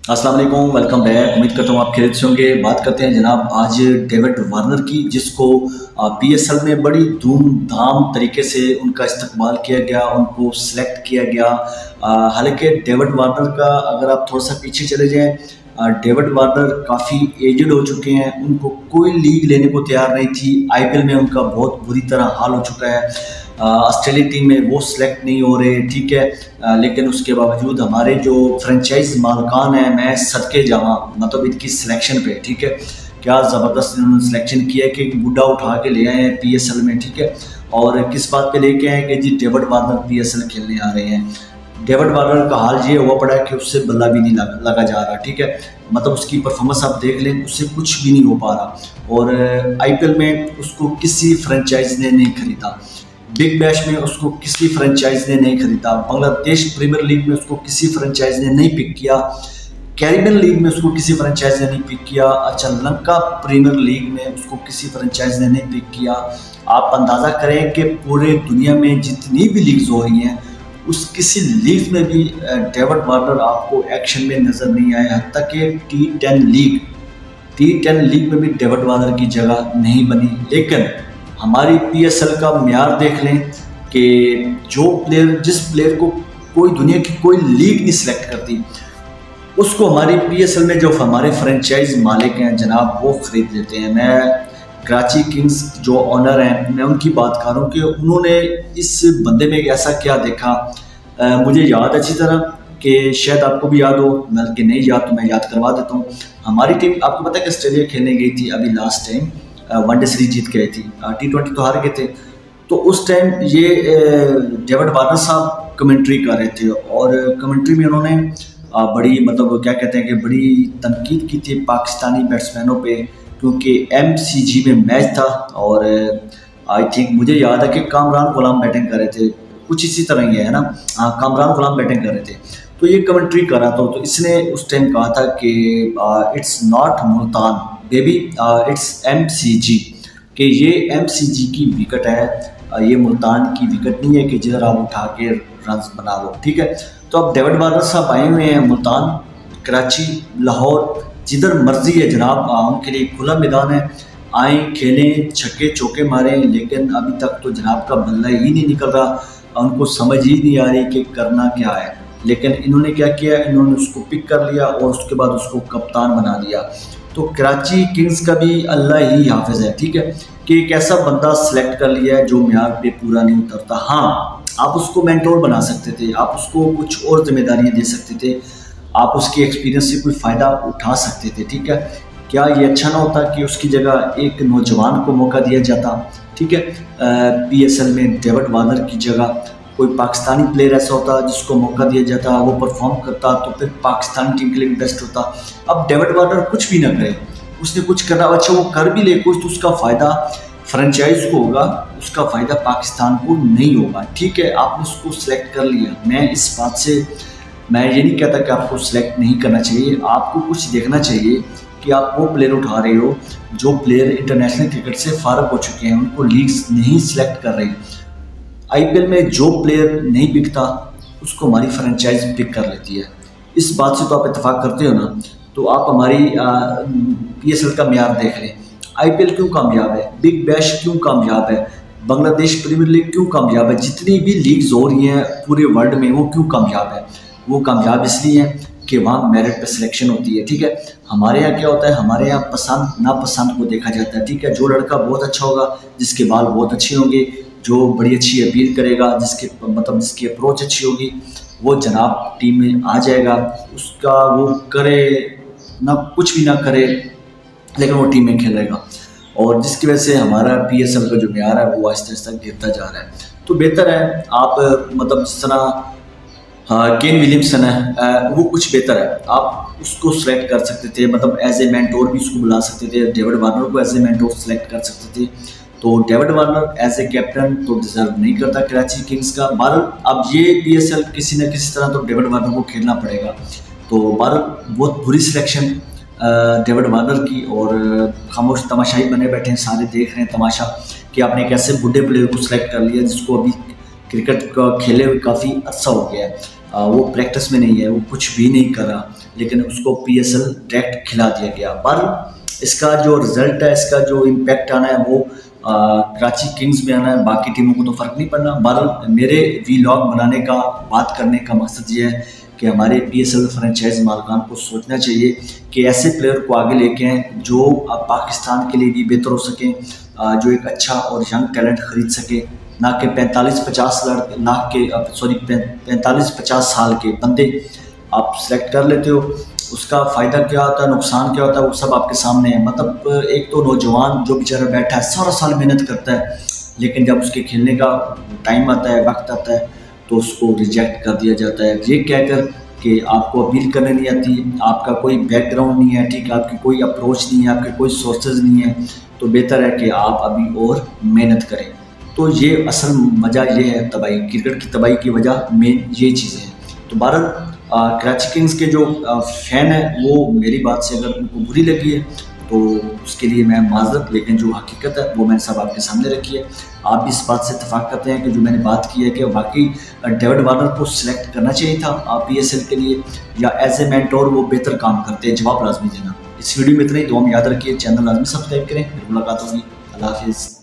अस्सलाम वालेकुम, welcome back. उम्मीद करता हूँ आप खैरियत से होंगे। बात करते हैं जनाब आज डेविड वार्नर की, जिसको पीएसएल में बड़ी धूमधाम तरीके से उनका इस्तकबाल किया गया, उनको सिलेक्ट किया गया। हालांकि डेविड वार्नर का अगर आप थोड़ा सा पीछे चले जाएं, डेविड वार्नर काफ़ी एजड हो चुके हैं, उनको कोई लीग लेने को तैयार नहीं थी। आईपीएल में उनका बहुत बुरी तरह हाल हो चुका है। ऑस्ट्रेलिया टीम में वो सिलेक्ट नहीं हो रहे, ठीक है। लेकिन उसके बावजूद हमारे जो फ्रेंचाइज मालकान हैं, मैं सदके जावा मतलब इनकी सिलेक्शन पे, ठीक है। क्या ज़बरदस्त इन्होंने सिलेक्शन किया है कि बुड्ढा उठा के ले आए हैं पीएसएल में, ठीक है। और किस बात पे लेके आए कि जी डेविड वार्नर पीएसएल खेलने आ रहे हैं। डेविड वार्नर का हाल ये हुआ पड़ा है कि उससे बल्ला भी नहीं लगा जा रहा, ठीक है। मतलब उसकी परफॉर्मेंस आप देख लें, उससे कुछ भी नहीं हो पा रहा। और आईपीएल में उसको किसी फ्रेंचाइज ने नहीं खरीदा, बिग बैश में उसको किसी फ्रेंचाइज ने नहीं खरीदा, बांग्लादेश प्रीमियर लीग में उसको किसी फ्रेंचाइज ने नहीं पिक किया, कैरिबियन लीग में उसको किसी फ्रेंचाइज ने नहीं पिक किया, अच्छा लंका प्रीमियर लीग में उसको किसी फ्रेंचाइज ने नहीं पिक किया। आप अंदाज़ा करें कि पूरे दुनिया में जितनी भी लीग्स हो रही हैं, उस किसी लीग में भी डेविड वार्नर आपको एक्शन में नज़र नहीं आए। हत्ता कि टी10 लीग में भी डेविड वार्नर की जगह नहीं बनी। लेकिन हमारी पीएसएल का म्यार देख लें कि जिस प्लेयर को कोई दुनिया की कोई लीग नहीं सिलेक्ट करती, उसको हमारी पीएसएल में जो हमारे फ्रेंचाइज मालिक हैं जनाब, वो खरीद लेते हैं। मैं कराची किंग्स जो ऑनर हैं, मैं उनकी बात कर रहा हूँ कि उन्होंने इस बंदे में ऐसा क्या देखा। मुझे याद अच्छी तरह कि शायद आपको भी याद हो, बल्कि नहीं याद तो मैं याद करवा देता हूँ। हमारी टीम आपको पता है कि ऑस्ट्रेलिया खेलने गई थी अभी लास्ट टाइम, वनडे सीरीज जीत गई थी, टी20 तो हार गए थे। तो उस टाइम ये डेविड वार्नर साहब कमेंट्री कर रहे थे, और कमेंट्री में उन्होंने बड़ी मतलब क्या कहते हैं कि बड़ी तनकीद की थी पाकिस्तानी बैट्समैनों पे, क्योंकि एमसीजी में मैच था। और आई थिंक मुझे याद है कि कामरान गुलाम बैटिंग कर रहे थे, कुछ इसी तरह ही है ना। हाँ, कामरान गुलाम बैटिंग कर रहे थे। तो ये कमेंट्री कर रहा था, तो इसने उस टाइम कहा था कि it's not Multan baby, it's MCG, कि ये एमसीजी की विकेट है, ये मुल्तान की विकेट नहीं है कि जिधर आप उठा के रन बना लो, ठीक है। तो अब डेविड वार्नर साहब आए हुए हैं मुल्तान, कराची, लाहौर, जिधर मर्जी है जनाब, उनके लिए खुला मैदान है। आए खेलें, छक्के चौके मारें, लेकिन अभी तक तो जनाब का बल्ला ही नहीं निकल रहा, उनको समझ ही नहीं आ रही कि करना क्या है। लेकिन इन्होंने क्या किया, इन्होंने उसको पिक कर लिया और उसके बाद उसको कप्तान बना दिया। तो कराची किंग्स का भी अल्लाह ही हाफिज है, ठीक है, कि एक ऐसा बंदा सेलेक्ट कर लिया है जो म्यार पे पूरा नहीं उतरता। हाँ, आप उसको मेंटोर बना सकते थे, आप उसको कुछ और जिम्मेदारियां दे सकते थे, आप उसके एक्सपीरियंस से कोई फ़ायदा उठा सकते थे, ठीक है। क्या ये अच्छा ना होता कि उसकी जगह एक नौजवान को मौका दिया जाता, ठीक है। पीएसएल में डेविड वार्नर की जगह कोई पाकिस्तानी प्लेयर ऐसा होता जिसको मौका दिया जाता, वो परफॉर्म करता, तो फिर पाकिस्तान टीम के लिए भी बेस्ट होता। अब डेविड वार्नर कुछ भी ना करे, उसने कुछ करा, अच्छा वो कर भी ले कुछ, तो उसका फ़ायदा फ्रेंचाइज को होगा, उसका फ़ायदा पाकिस्तान को नहीं होगा, ठीक है। आपने उसको सिलेक्ट कर लिया, मैं इस बात से मैं ये नहीं कहता कि आपको सिलेक्ट नहीं करना चाहिए, आपको कुछ देखना चाहिए कि आप वो प्लेयर उठा रहे हो जो प्लेयर इंटरनेशनल क्रिकेट से फारग हो चुके हैं, उनको लीग्स नहीं सिलेक्ट कर रहे। आईपीएल में जो प्लेयर नहीं बिकता उसको हमारी फ्रेंचाइज पिक कर लेती है। इस बात से तो आप इत्तेफाक करते हो ना। तो आप हमारी पीएसएल का म्यार देख लें, आईपीएल क्यों कामयाब है, बिग बैश क्यों कामयाब है, बांग्लादेश प्रीमियर लीग क्यों कामयाब है, जितनी भी लीग्स हो रही हैं पूरे वर्ल्ड में वो क्यों कामयाब है। वो कामयाब इसलिए है कि वहाँ मेरिट पे सिलेक्शन होती है, ठीक है। हमारे यहाँ क्या होता है, हमारे यहाँ पसंद नापसंद को देखा जाता है, ठीक है। जो लड़का बहुत अच्छा होगा, जिसके बाल बहुत अच्छे होंगे, जो बड़ी अच्छी अपील करेगा, जिसकी अप्रोच अच्छी होगी, वो जनाब टीम में आ जाएगा। उसका वो करे ना, कुछ भी ना करे, लेकिन वो टीम में खेलेगा। और जिसकी वजह से हमारा पीएसएल का जो म्यार है वो आहिस्ता आहिस्ता गिरता जा रहा है। तो बेहतर है आप मतलब जिस तरह केन विलियमसन है, वो कुछ बेहतर है, आप उसको सेलेक्ट कर सकते थे, मतलब एज ए मेंटोर भी उसको बुला सकते थे। डेविड वार्नर को एज ए मेंटोर सेलेक्ट कर सकते थे। तो David Warner as a captain तो डिजर्व नहीं करता कराची किंग्स का। बहरहाल अब ये पीएसएल किसी न किसी तरह तो डेविड वार्नर को खेलना पड़ेगा। तो बहरहाल बहुत बुरी सिलेक्शन डेविड वार्नर की, और खामोश तमाशाई बने बैठे हैं, सारे देख रहे हैं तमाशा कि आपने कैसे बुढ़े प्लेयर को सिलेक्ट कर लिया जिसको अभी क्रिकेट का खेले हुए काफ़ी अच्छा हो गया है। वो प्रैक्टिस में नहीं है, वो कुछ भी नहीं कर रहा। लेकिन उसको PSL डायरेक्ट खिला दिया गया। पर इसका जो रिजल्ट है, इसका जो इम्पैक्ट आना है वो कराची किंग्स में आना है, बाकी टीमों को तो फ़र्क नहीं पड़ना। बहरहाल मेरे वीलॉग बनाने का, बात करने का मकसद ये है कि हमारे PSL फ्रेंचाइज मालिकान को सोचना चाहिए कि ऐसे प्लेयर को आगे लेके आएँ जो पाकिस्तान के लिए भी बेहतर हो सकें, जो एक अच्छा और यंग टैलेंट ख़रीद सके, ना कि 45-50 साल के बंदे आप सेलेक्ट कर लेते हो। उसका फ़ायदा क्या होता है, नुकसान क्या होता है, वो सब आपके सामने है। मतलब एक तो नौजवान जो बेचारा बैठा है सारा साल मेहनत करता है, लेकिन जब उसके खेलने का टाइम आता है, वक्त आता है, तो उसको रिजेक्ट कर दिया जाता है, ये कहकर कि आपको अपील करने नहीं आती, आपका कोई बैकग्राउंड नहीं है, ठीक है, आपकी कोई अप्रोच नहीं है, आपके कोई सोर्सेज नहीं है, तो बेहतर है कि आप अभी और मेहनत करें। तो ये असल वजह ये है तबाही, क्रिकेट की तबाही की वजह मेन ये चीज़ें हैं। तो भारत कराची किंग्स के जो फ़ैन है वो मेरी बात से अगर उनको बुरी लगी है तो उसके लिए मैं माज़रत, लेकिन जो हकीकत है वो मैंने सब आपके सामने रखी है। आप भी इस बात से इत्तेफाक करते हैं कि जो मैंने बात की है कि वाकई डेविड वार्नर को सिलेक्ट करना चाहिए था PSL के लिए, या एज ए मेंटोर वो बेहतर काम करते हैं, जवाब लाजमी देना। इस वीडियो में इतना ही, तो हम याद रखिए, चैनल लाजमी सब्सक्राइब करें, फिर मुलाकात होगी। अल्लाह हाफिज़।